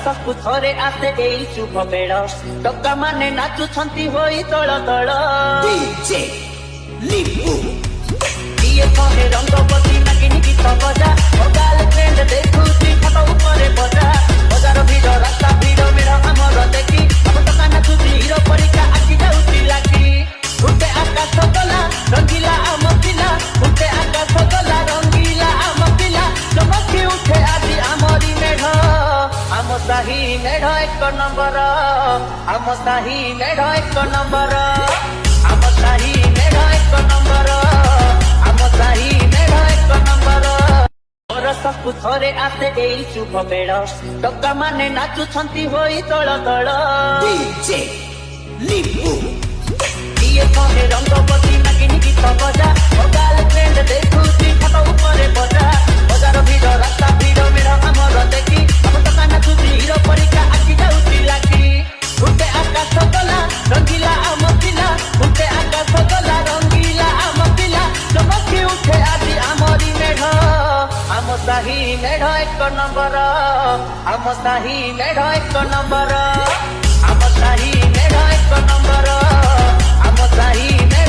बरसकु थरे आसे एई शुभ बेड़ टक्का माने नाचुछंती होई तळ तळ डीजे लिपू किए कहे रंगवती नागिनी गीत बजा मोबाइल ट्रेंड देखुची फोटो उपरे बजा बजार भिड़ रास्ता भिड़ मेड़ हमर देखी हम टका नाचुची हिरो परिका आखि जाउची लागी उठे आकाश गला रंगीला आम पिला उठे आकाश गला रंगीला आम पिला चमकी उठे आदि आमरी मेढ़ आम साही मेढ़ एक नंबर आम साही मेढ़ एक नंबर आम साही मेढ़ एक नंबर आम साही मेढ़ एक नंबर बरसकु थरे आसे एई शुभ बेड़ टक्का माने नाचुछंती होई तळ तळ डीजे लिपू किए कहे रंगवती नागिनी गीत बजा मोबाइल ट्रेंड देखुची फोटो उपरे बजा बजार भिड़ रास्ता भिड़ मेड़ हमर देखी हम टका नाचुची हिरो परिका आखि जाउची लागी उठे आकाश गला रंगीला आम पिला उठे आकाश गला रंगीला आम पिला चमकी उठे आदि आमरी मेढ़ आम साही मेढ़ एक नंबर आम साही मेढ़ एक नंबर